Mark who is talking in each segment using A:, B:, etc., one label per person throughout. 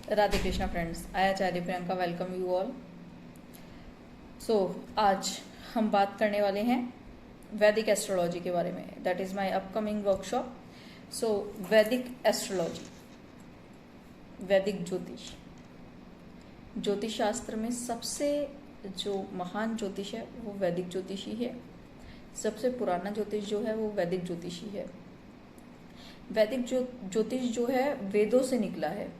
A: Radhe Krishna friends, I Acharya Priyanka welcome you all. So आज हम बात करने वाले हैं वैदिक एस्ट्रोलॉजी के बारे में। That is my upcoming workshop. So Vedic astrology, वैदिक ज्योतिष, ज्योतिष शास्त्र में सबसे जो महान ज्योतिष है वो वैदिक ज्योतिष ही है। सबसे पुराना ज्योतिष जो है वो वैदिक ज्योतिष ही है। वैदिक ज्योतिष जो है वेदों से निकला है।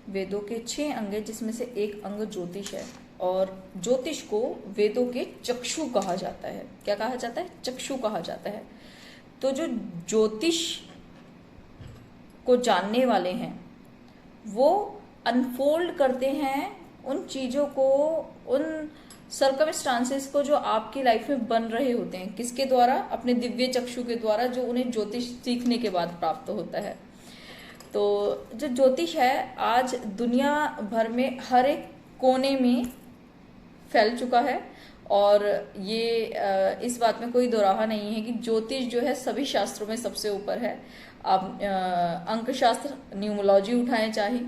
A: वेदों के 6 अंग है जिसमें से एक अंग ज्योतिष है, और ज्योतिष को वेदों के चक्षु कहा जाता है। क्या कहा जाता है? चक्षु कहा जाता है। तो जो ज्योतिष को जानने वाले हैं वो अनफोल्ड करते हैं उन चीज़ों को, उन सर्कमस्टांसेस को जो आपकी लाइफ में बन रहे होते हैं। किसके द्वारा? अपने दिव्य चक्षु के द्वारा, जो उन्हें ज्योतिष सीखने के बाद प्राप्त होता है। तो जो ज्योतिष है आज दुनिया भर में हर एक कोने में फैल चुका है, और ये इस बात में कोई दोराहा नहीं है कि ज्योतिष जो है सभी शास्त्रों में सबसे ऊपर है। आप अंक शास्त्र, न्यूमोलॉजी उठाएं चाहे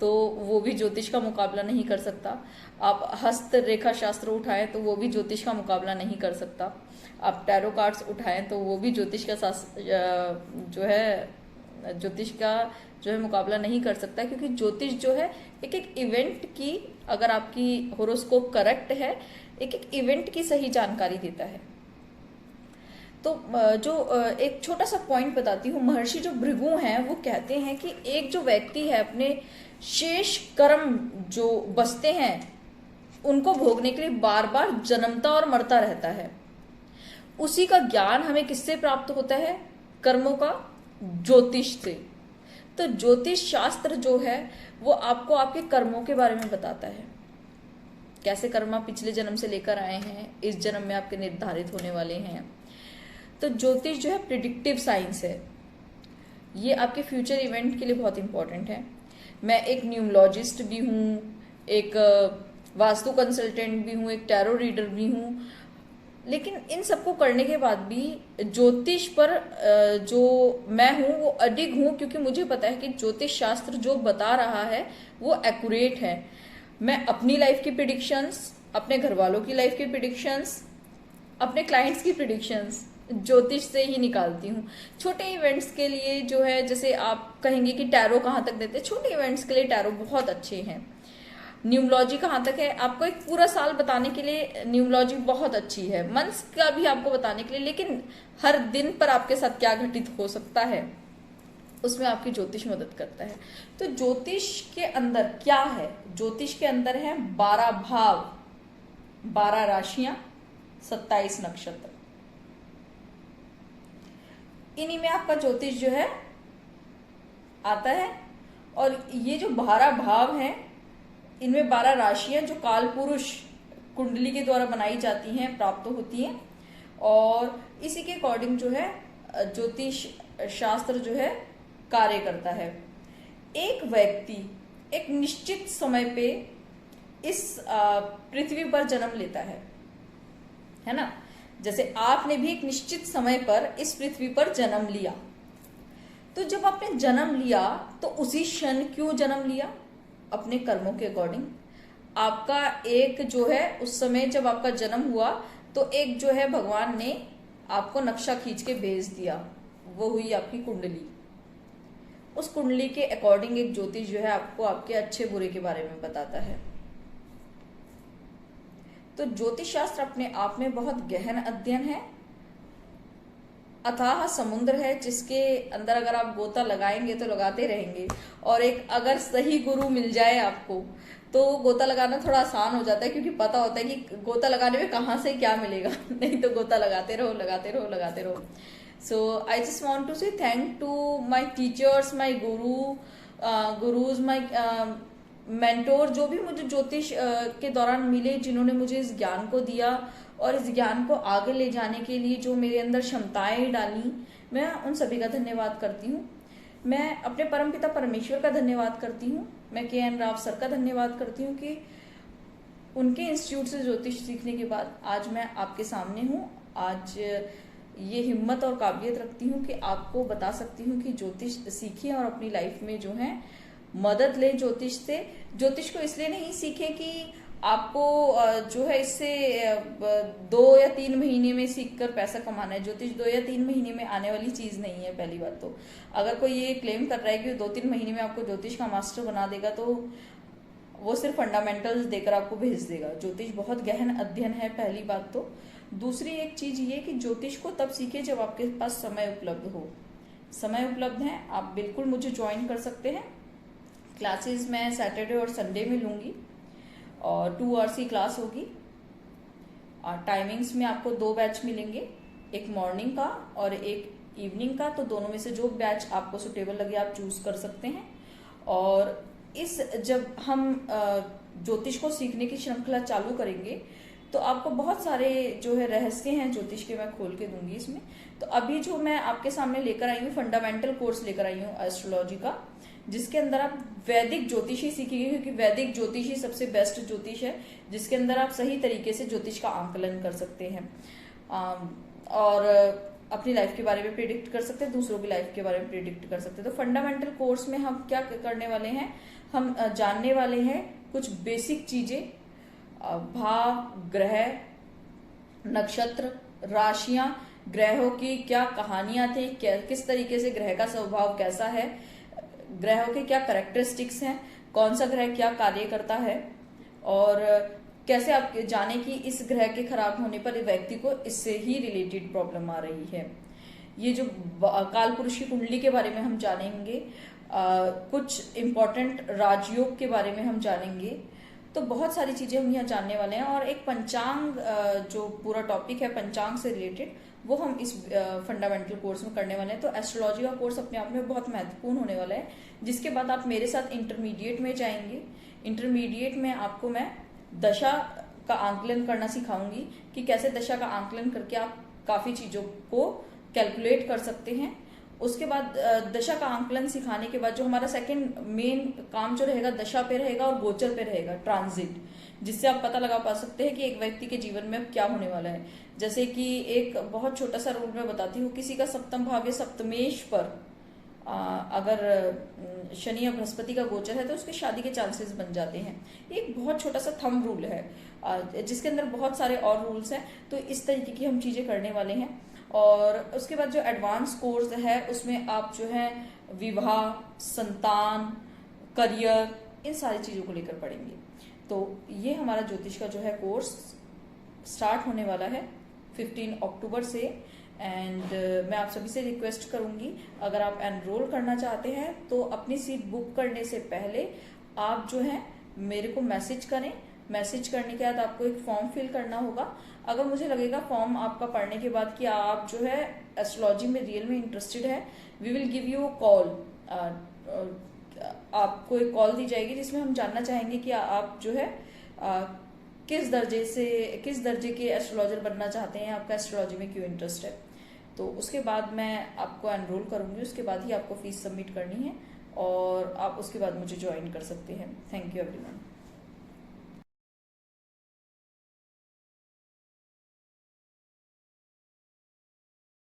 A: तो वो भी ज्योतिष का मुकाबला नहीं कर सकता। आप हस्त रेखा शास्त्र उठाएं तो वो भी ज्योतिष का मुकाबला नहीं कर सकता। आप टैरो कार्ड्स उठाएं तो वो भी ज्योतिष का जो है ज्योतिष का जो है मुकाबला नहीं कर सकता, क्योंकि ज्योतिष जो है एक एक इवेंट की, अगर आपकी होरोस्कोप करेक्ट है, एक एक इवेंट की सही जानकारी देता है। तो जो एक छोटा सा पॉइंट बताती हूँ। महर्षि जो भृगु हैं वो कहते हैं कि एक जो व्यक्ति है अपने शेष कर्म जो बसते हैं उनको भोगने के लिए बार बार जन्मता और मरता रहता है। उसी का ज्ञान हमें किससे प्राप्त होता है? कर्मों का, ज्योतिष से। तो ज्योतिष शास्त्र जो है वो आपको आपके कर्मों के बारे में बताता है। कैसे कर्म आप पिछले जन्म से लेकर आए हैं, इस जन्म में आपके निर्धारित होने वाले हैं। तो ज्योतिष जो है प्रिडिक्टिव साइंस है। ये आपके फ्यूचर इवेंट के लिए बहुत इंपॉर्टेंट है। मैं एक न्यूमोलॉजिस्ट भी हूँ, एक वास्तु कंसल्टेंट भी हूँ, एक टैरो रीडर भी हूँ, लेकिन इन सबको करने के बाद भी ज्योतिष पर जो मैं हूँ वो अडिग हूँ, क्योंकि मुझे पता है कि ज्योतिष शास्त्र जो बता रहा है वो एक्यूरेट है। मैं अपनी लाइफ की प्रिडिक्शंस, अपने घर वालों की लाइफ की प्रिडिक्शंस, अपने क्लाइंट्स की प्रिडिक्शंस ज्योतिष से ही निकालती हूँ। छोटे इवेंट्स के लिए जो है, जैसे आप कहेंगे कि टैरो कहाँ तक देते हैं, छोटे इवेंट्स के लिए टैरो बहुत अच्छे हैं। न्यूमोलॉजी कहाँ तक है? आपको एक पूरा साल बताने के लिए न्यूमोलॉजी बहुत अच्छी है। मंथ्स का भी आपको बताने के लिए, लेकिन हर दिन पर आपके साथ क्या घटित हो सकता है उसमें आपकी ज्योतिष मदद करता है। तो ज्योतिष के अंदर क्या है? ज्योतिष के अंदर है 12 भाव, 12 राशियां, 27 नक्षत्र। इन्हीं में आपका ज्योतिष जो है आता है। और ये जो 12 भाव हैं, इनमें 12 राशियां जो काल पुरुष कुंडली के द्वारा बनाई जाती हैं, प्राप्त होती हैं, और इसी के अकॉर्डिंग जो है ज्योतिष शास्त्र जो है कार्य करता है। एक व्यक्ति एक निश्चित समय पे इस पृथ्वी पर जन्म लेता है ना। जैसे आपने भी एक निश्चित समय पर इस पृथ्वी पर जन्म लिया। तो जब आपने जन्म लिया तो उसी क्षण क्यों जन्म लिया? अपने कर्मों के अकॉर्डिंग। आपका एक जो है उस समय जब आपका जन्म हुआ तो एक जो है भगवान ने आपको नक्शा खींच के भेज दिया, वो हुई आपकी कुंडली। उस कुंडली के अकॉर्डिंग एक ज्योतिष जो है आपको आपके अच्छे बुरे के बारे में बताता है। तो ज्योतिष शास्त्र अपने आप में बहुत गहन अध्ययन है, अथाह समुद्र है, जिसके अंदर अगर आप गोता लगाएंगे तो लगाते रहेंगे। और एक अगर सही गुरु मिल जाए आपको तो गोता लगाना थोड़ा आसान हो जाता है, क्योंकि पता होता है कि गोता लगाने में कहाँ से क्या मिलेगा। नहीं तो गोता लगाते रहो, लगाते रहो, लगाते रहो। So I just want to say thank to my teachers, my gurus, my mentor, जो भी मुझे ज्योतिष के दौरान मिले, जिन्होंने मुझे इस ज्ञान को दिया और इस ज्ञान को आगे ले जाने के लिए जो मेरे अंदर क्षमताएं डाली, मैं उन सभी का धन्यवाद करती हूँ। मैं अपने परमपिता परमेश्वर का धन्यवाद करती हूँ। मैं के.एन. राव सर का धन्यवाद करती हूँ कि उनके इंस्टीट्यूट से ज्योतिष सीखने के बाद आज मैं आपके सामने हूँ। आज ये हिम्मत और काबिलियत रखती हूँ कि आपको बता सकती हूँ कि ज्योतिष सीखिए और अपनी लाइफ में जो है मदद लें ज्योतिष से। ज्योतिष को इसलिए नहीं सीखें कि आपको जो है इससे 2 या 3 महीने में सीख कर पैसा कमाना है। ज्योतिष 2 या 3 महीने में आने वाली चीज नहीं है। पहली बात तो अगर कोई ये क्लेम कर रहा है कि 2-3 महीने में आपको ज्योतिष का मास्टर बना देगा तो वो सिर्फ फंडामेंटल्स देकर आपको भेज देगा। ज्योतिष बहुत गहन अध्ययन है, पहली बात तो। दूसरी एक चीज ये कि ज्योतिष को तब सीखे जब आपके पास समय उपलब्ध हो। समय उपलब्ध है, आप बिल्कुल मुझे ज्वाइन कर सकते हैं। क्लासेस मैं सैटरडे और संडे में लूंगी और 2 आवर्स की क्लास होगी। टाइमिंग्स में आपको 2 बैच मिलेंगे, एक मॉर्निंग का और एक इवनिंग का। तो दोनों में से जो बैच आपको सुटेबल लगे आप चूज कर सकते हैं। और जब हम ज्योतिष को सीखने की श्रृंखला चालू करेंगे तो आपको बहुत सारे जो है रहस्य हैं ज्योतिष के मैं खोल के दूंगी इसमें। तो अभी जो मैं आपके सामने लेकर आई हूँ फंडामेंटल कोर्स लेकर आई हूँ एस्ट्रोलॉजी का, जिसके अंदर आप वैदिक ज्योतिष ही सीखेंगे, क्योंकि वैदिक ज्योतिष ही सबसे बेस्ट ज्योतिष है जिसके अंदर आप सही तरीके से ज्योतिष का आंकलन कर सकते हैं और अपनी लाइफ के बारे में प्रिडिक्ट कर सकते हैं, दूसरों की लाइफ के बारे में प्रिडिक्ट कर सकते हैं। तो फंडामेंटल कोर्स में हम क्या करने वाले हैं, हम जानने वाले हैं कुछ बेसिक चीजें, भाव, ग्रह, नक्षत्र, राशियां, ग्रहों की क्या कहानियां थी, किस तरीके से ग्रह का स्वभाव कैसा है, ग्रहों के क्या कैरेक्टरिस्टिक्स हैं, कौन सा ग्रह क्या कार्य करता है और कैसे आप जाने कि इस ग्रह के खराब होने पर व्यक्ति को इससे ही रिलेटेड प्रॉब्लम आ रही है। ये जो काल पुरुष की कुंडली के बारे में हम जानेंगे, कुछ इंपॉर्टेंट राजयोग के बारे में हम जानेंगे। तो बहुत सारी चीजें हम यहाँ जानने वाले हैं। और एक पंचांग जो पूरा टॉपिक है पंचांग से रिलेटेड, वो हम इस फंडामेंटल कोर्स में करने वाले हैं। तो एस्ट्रोलॉजी का कोर्स अपने आप में बहुत महत्वपूर्ण होने वाला है, जिसके बाद आप मेरे साथ इंटरमीडिएट में जाएंगे। इंटरमीडिएट में आपको मैं दशा का आंकलन करना सिखाऊंगी कि कैसे दशा का आंकलन करके आप काफी चीजों को कैलकुलेट कर सकते हैं। उसके बाद दशा का आंकलन सिखाने के बाद जो हमारा सेकंड मेन काम जो रहेगा दशा पे रहेगा और गोचर पे रहेगा, ट्रांजिट, जिससे आप पता लगा पा सकते हैं कि एक व्यक्ति के जीवन में अब क्या होने वाला है। जैसे कि एक बहुत छोटा सा रूल मैं बताती हूँ, किसी का सप्तम भाव या सप्तमेश पर अगर शनि या बृहस्पति का गोचर है तो उसकी शादी के चांसेस बन जाते हैं। एक बहुत छोटा सा थंब रूल है जिसके अंदर बहुत सारे और रूल्स हैं। तो इस तरीके की हम चीजें करने वाले हैं। और उसके बाद जो एडवांस कोर्स है उसमें आप जो है विवाह, संतान, करियर, इन सारी चीजों को लेकर पढ़ेंगे। तो ये हमारा ज्योतिष का जो है कोर्स स्टार्ट होने वाला है 15 अक्टूबर से। एंड मैं आप सभी से रिक्वेस्ट करूंगी, अगर आप एनरोल करना चाहते हैं तो अपनी सीट बुक करने से पहले आप जो है मेरे को मैसेज करें। मैसेज करने के बाद आपको एक फॉर्म फिल करना होगा। अगर मुझे लगेगा फॉर्म आपका पढ़ने के बाद कि आप जो है एस्ट्रोलॉजी में रियल में इंटरेस्टेड है, we will give you a call. आपको एक कॉल दी जाएगी जिसमें हम जानना चाहेंगे कि आप जो है किस दर्जे के एस्ट्रोलॉजर बनना चाहते हैं, आपका एस्ट्रोलॉजी में क्यों इंटरेस्ट है। तो उसके बाद मैं आपको एनरोल करूंगी, उसके बाद ही आपको फीस सबमिट करनी है और आप उसके बाद मुझे ज्वाइन कर सकते हैं। Thank you everyone.